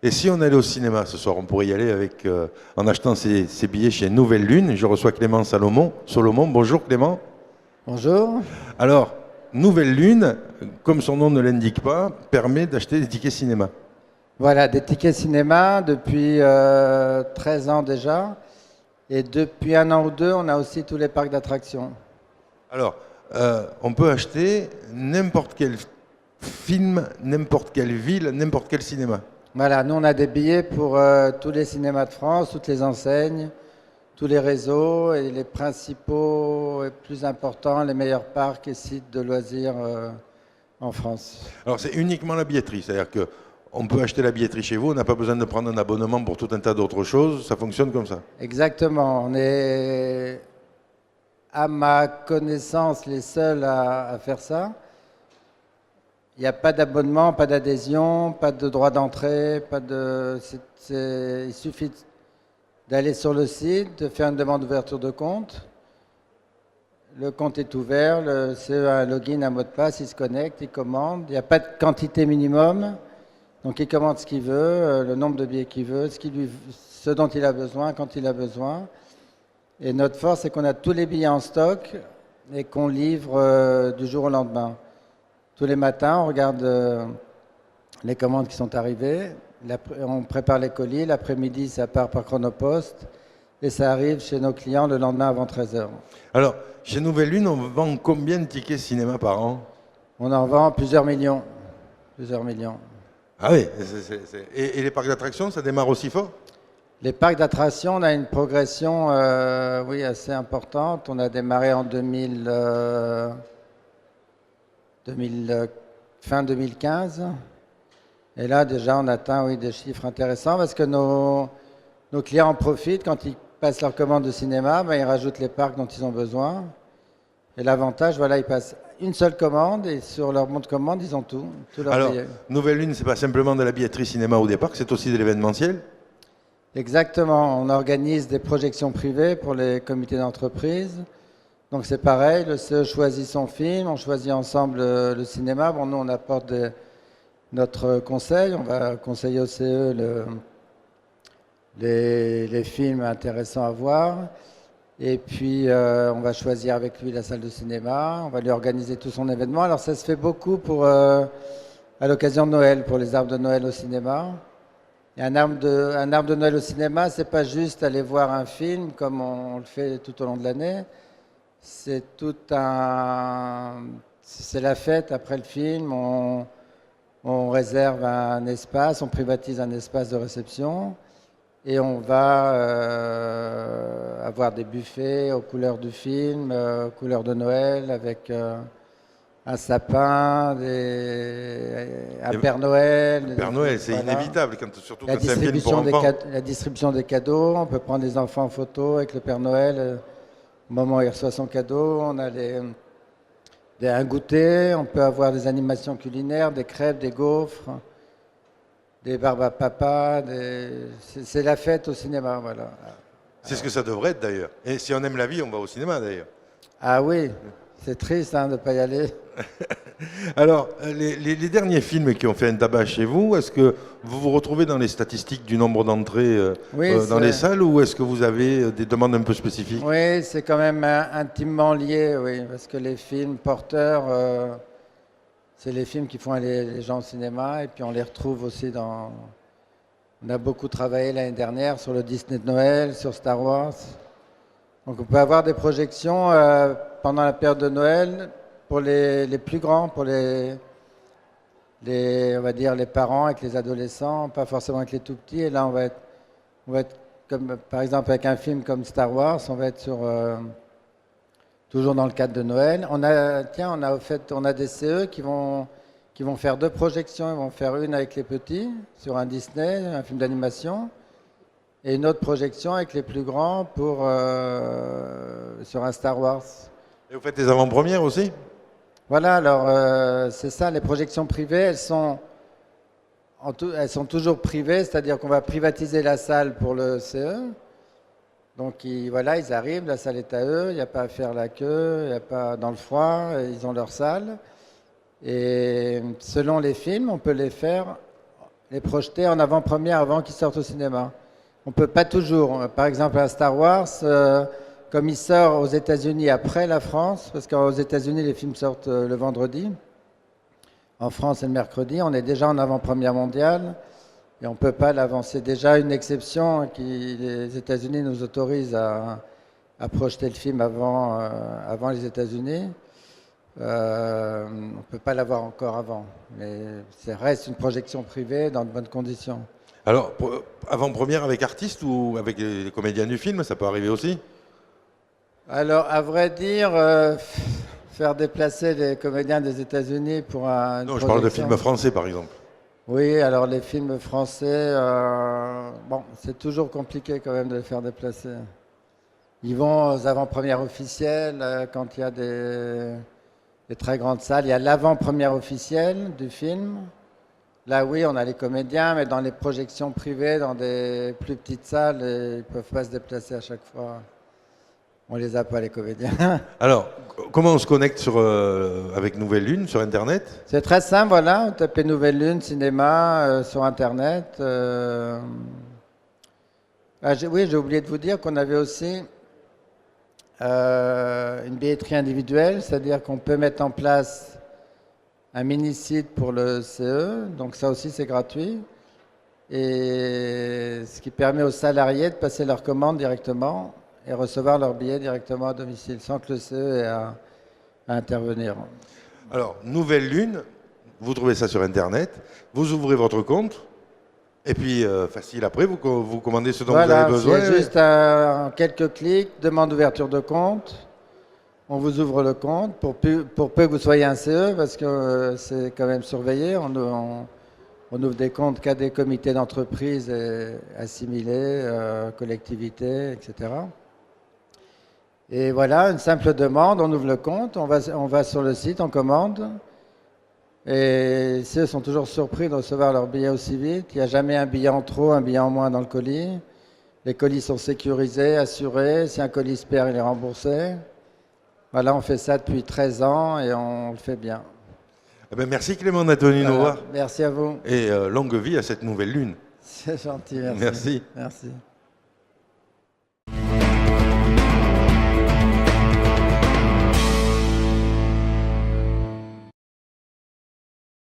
Et si on allait au cinéma ce soir, on pourrait y aller avec, en achetant ses billets chez Nouvelle Lune. Je reçois Clément Salomon. Solomon. Bonjour Clément. Bonjour. Alors, Nouvelle Lune, comme son nom ne l'indique pas, permet d'acheter des tickets cinéma. Voilà, des tickets cinéma depuis 13 ans déjà. Et depuis un an ou deux, on a aussi tous les parcs d'attractions. Alors, on peut acheter n'importe quel film, n'importe quelle ville, n'importe quel cinéma. Voilà, nous on a des billets pour tous les cinémas de France, toutes les enseignes, tous les réseaux et les principaux et plus importants, les meilleurs parcs et sites de loisirs en France. Alors, c'est uniquement la billetterie, c'est-à-dire que on peut acheter la billetterie chez vous, on n'a pas besoin de prendre un abonnement pour tout un tas d'autres choses, ça fonctionne comme ça. Exactement, on est à ma connaissance les seuls à faire ça. Il n'y a pas d'abonnement, pas d'adhésion, pas de droit d'entrée, pas de. Il suffit d'aller sur le site, de faire une demande d'ouverture de compte. Le compte est ouvert, le CE a un login, un mot de passe, il se connecte, il commande. Il n'y a pas de quantité minimum, donc il commande ce qu'il veut, le nombre de billets qu'il veut, ce dont il a besoin, quand il a besoin. Et notre force, c'est qu'on a tous les billets en stock et qu'on livre du jour au lendemain. Tous les matins, on regarde les commandes qui sont arrivées, on prépare les colis, l'après-midi, ça part par Chronopost et ça arrive chez nos clients le lendemain avant 13h. Alors, chez Nouvelle Lune, on vend combien de tickets cinéma par an? On en vend plusieurs millions. Plusieurs millions. Ah oui, et les parcs d'attractions, ça démarre aussi fort? Les parcs d'attractions, on a une progression oui, assez importante. On a démarré en fin 2015. Et là, déjà, on atteint oui, des chiffres intéressants parce que nos clients en profitent. Quand ils passent leur commande de cinéma, ben, ils rajoutent les parcs dont ils ont besoin. Et l'avantage, voilà, ils passent une seule commande et sur leur bon de commande, ils ont tout leur Alors, billet. Nouvelle Lune, c'est pas simplement de la billetterie cinéma ou des parcs, c'est aussi de l'événementiel? Exactement. On organise des projections privées pour les comités d'entreprise. Donc c'est pareil, le CE choisit son film, on choisit ensemble le cinéma. Bon, nous, on apporte notre conseil, on va conseiller au CE les films intéressants à voir. Et puis, on va choisir avec lui la salle de cinéma, on va lui organiser tout son événement. Alors ça se fait beaucoup à l'occasion de Noël, pour les arbres de Noël au cinéma. Et un arbre de Noël au cinéma, c'est pas juste aller voir un film comme on le fait tout au long de l'année. C'est c'est la fête après le film. On réserve un espace, on privatise un espace de réception et on va avoir des buffets aux couleurs du film, aux couleurs de Noël, avec un sapin, un Père Noël. Père Noël, c'est voilà. inévitable, surtout quand c'est un film pour enfants. La distribution des cadeaux, on peut prendre les enfants en photo avec le Père Noël. Au moment où il reçoit son cadeau, on a un goûter, on peut avoir des animations culinaires, des crêpes, des gaufres, des barbes à papa. C'est la fête au cinéma, voilà. C'est ce que ça devrait être d'ailleurs. Et si on aime la vie, on va au cinéma d'ailleurs. Ah oui, c'est triste de ne pas y aller. Alors, les derniers films qui ont fait un tabac chez vous, est-ce que vous vous retrouvez dans les statistiques du nombre d'entrées dans les salles ou est-ce que vous avez des demandes un peu spécifiques? Oui, c'est quand même intimement lié, oui, parce que les films porteurs, c'est les films qui font aller les gens au cinéma et puis on les retrouve aussi dans... On a beaucoup travaillé l'année dernière sur le Disney de Noël, sur Star Wars. Donc on peut avoir des projections pendant la période de Noël pour les plus grands, pour on va dire les parents avec les adolescents, pas forcément avec les tout petits. Et là on va être comme par exemple avec un film comme Star Wars, on va être sur toujours dans le cadre de Noël. On a des CE qui vont faire deux projections. Ils vont faire une avec les petits sur un Disney, un film d'animation, et une autre projection avec les plus grands sur un Star Wars. Et vous faites des avant-premières aussi? Voilà, alors c'est ça, les projections privées, elles sont toujours privées, c'est-à-dire qu'on va privatiser la salle pour le CE. Donc voilà, ils arrivent, la salle est à eux, il n'y a pas à faire la queue, il n'y a pas dans le froid, ils ont leur salle. Et selon les films, on peut les faire les projeter en avant-première avant qu'ils sortent au cinéma. On ne peut pas toujours. Par exemple, à Star Wars, comme il sort aux États-Unis après la France, parce qu'aux États-Unis, les films sortent le vendredi. En France, c'est le mercredi. On est déjà en avant-première mondiale et on ne peut pas l'avancer. C'est déjà une exception qui les États-Unis nous autorisent à projeter le film avant les États-Unis. On ne peut pas l'avoir encore avant. Mais ça reste une projection privée dans de bonnes conditions. Alors, avant-première avec artistes ou avec les comédiens du film, ça peut arriver aussi? Alors, à vrai dire, faire déplacer les comédiens des États-Unis pour un. Non, je parle de films français, par exemple. Oui, alors les films français, bon, c'est toujours compliqué quand même de les faire déplacer. Ils vont aux avant-premières officielles quand il y a des très grandes salles. Il y a l'avant-première officielle du film. Là, oui, on a les comédiens, mais dans les projections privées, dans des plus petites salles, ils ne peuvent pas se déplacer à chaque fois. On les a pas, les comédiens. Alors, comment on se connecte avec Nouvelle Lune sur Internet? C'est très simple, voilà. Vous tapez Nouvelle Lune, cinéma, sur Internet. Oui, j'ai oublié de vous dire qu'on avait aussi une billetterie individuelle, c'est-à-dire qu'on peut mettre en place un mini-site pour le CE, donc ça aussi c'est gratuit, et ce qui permet aux salariés de passer leur commande directement et recevoir leur billet directement à domicile, sans que le CE ait à intervenir. Alors, Nouvelle Lune, vous trouvez ça sur Internet, vous ouvrez votre compte, et puis facile après, vous commandez ce dont vous avez besoin. C'est juste en quelques clics, demande d'ouverture de compte. On vous ouvre le compte pour peu que vous soyez un CE, parce que c'est quand même surveillé. On ouvre des comptes qu'à des comités d'entreprise assimilés, collectivités, etc. Et voilà, une simple demande, on ouvre le compte, on va sur le site, on commande. Et les CE sont toujours surpris de recevoir leur billet aussi vite. Il n'y a jamais un billet en trop, un billet en moins dans le colis. Les colis sont sécurisés, assurés. Si un colis se perd, il est remboursé. Voilà, on fait ça depuis 13 ans et on le fait bien. Eh bien, merci Clément d'être venu nous voir. Merci à vous. Et longue vie à cette Nouvelle Lune. C'est gentil, merci. Merci. Merci.